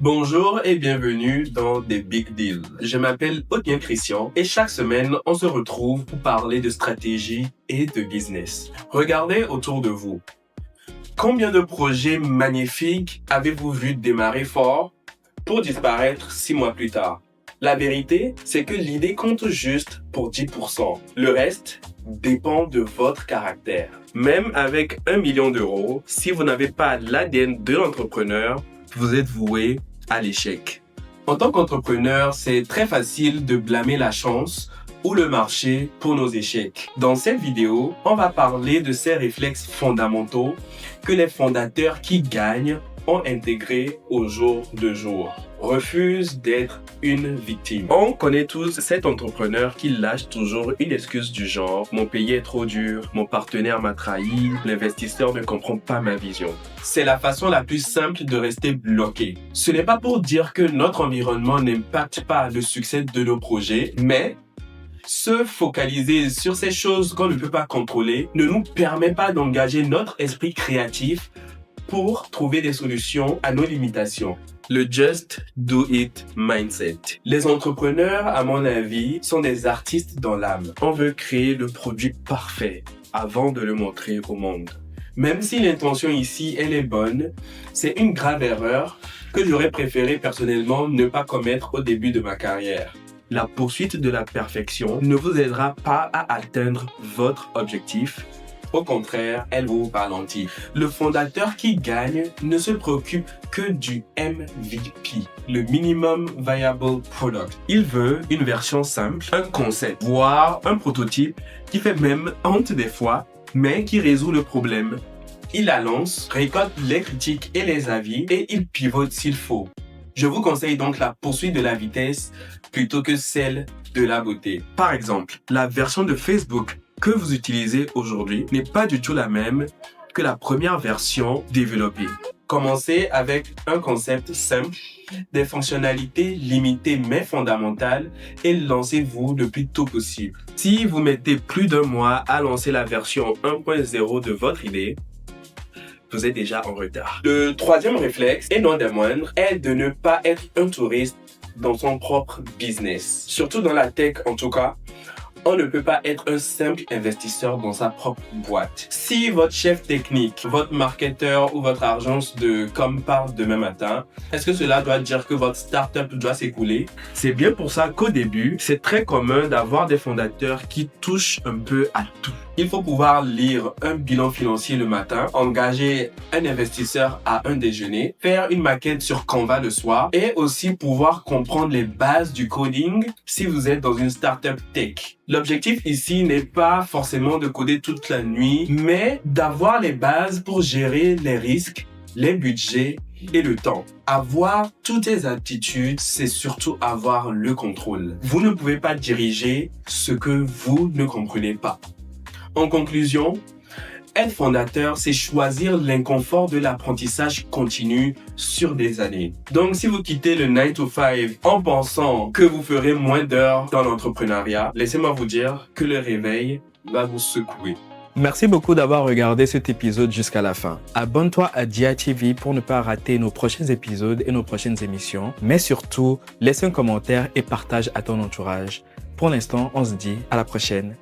Bonjour et bienvenue dans des Big Deals. Je m'appelle Odien Christian et chaque semaine, on se retrouve pour parler de stratégie et de business. Regardez autour de vous. Combien de projets magnifiques avez-vous vu démarrer fort pour disparaître 6 mois plus tard? La vérité, c'est que l'idée compte juste pour 10%. Le reste dépend de votre caractère. Même avec 1 million d'euros, si vous n'avez pas l'ADN de l'entrepreneur, vous êtes voué à l'échec. En tant qu'entrepreneur, c'est très facile de blâmer la chance ou le marché pour nos échecs. Dans cette vidéo, on va parler de ces réflexes fondamentaux que les fondateurs qui gagnent ont intégrés au jour le jour. Refuse d'être une victime. On connaît tous cet entrepreneur qui lâche toujours une excuse du genre « Mon pays est trop dur, mon partenaire m'a trahi, l'investisseur ne comprend pas ma vision ». C'est la façon la plus simple de rester bloqué. Ce n'est pas pour dire que notre environnement n'impacte pas le succès de nos projets, mais se focaliser sur ces choses qu'on ne peut pas contrôler ne nous permet pas d'engager notre esprit créatif pour trouver des solutions à nos limitations. Le Just Do It mindset. Les entrepreneurs, à mon avis, sont des artistes dans l'âme. On veut créer le produit parfait avant de le montrer au monde. Même si l'intention ici, elle est bonne, c'est une grave erreur que j'aurais préféré personnellement ne pas commettre au début de ma carrière. La poursuite de la perfection ne vous aidera pas à atteindre votre objectif. Au contraire, elle vous ralentit. Le fondateur qui gagne ne se préoccupe que du MVP, le Minimum Viable Product. Il veut une version simple, un concept, voire un prototype qui fait même honte des fois, mais qui résout le problème. Il la lance, récolte les critiques et les avis et il pivote s'il faut. Je vous conseille donc la poursuite de la vitesse plutôt que celle de la beauté. Par exemple, la version de Facebook que vous utilisez aujourd'hui n'est pas du tout la même que la première version développée. Commencez avec un concept simple, des fonctionnalités limitées mais fondamentales et lancez-vous le plus tôt possible. Si vous mettez plus d'1 mois à lancer la version 1.0 de votre idée, vous êtes déjà en retard. Le troisième réflexe, et non des moindres, est de ne pas être un touriste dans son propre business. Surtout dans la tech en tout cas. On ne peut pas être un simple investisseur dans sa propre boîte. Si votre chef technique, votre marketeur ou votre agence de com part demain matin, est-ce que cela doit dire que votre startup doit s'écouler? C'est bien pour ça qu'au début, c'est très commun d'avoir des fondateurs qui touchent un peu à tout. Il faut pouvoir lire un bilan financier le matin, engager un investisseur à un déjeuner, faire une maquette sur Canva le soir et aussi pouvoir comprendre les bases du coding si vous êtes dans une startup tech. L'objectif ici n'est pas forcément de coder toute la nuit, mais d'avoir les bases pour gérer les risques, les budgets et le temps. Avoir toutes ces aptitudes, c'est surtout avoir le contrôle. Vous ne pouvez pas diriger ce que vous ne comprenez pas. En conclusion, être fondateur, c'est choisir l'inconfort de l'apprentissage continu sur des années. Donc, si vous quittez le 9 to 5 en pensant que vous ferez moins d'heures dans l'entrepreneuriat, laissez-moi vous dire que le réveil va vous secouer. Merci beaucoup d'avoir regardé cet épisode jusqu'à la fin. Abonne-toi à Dia TV pour ne pas rater nos prochains épisodes et nos prochaines émissions. Mais surtout, laisse un commentaire et partage à ton entourage. Pour l'instant, on se dit à la prochaine.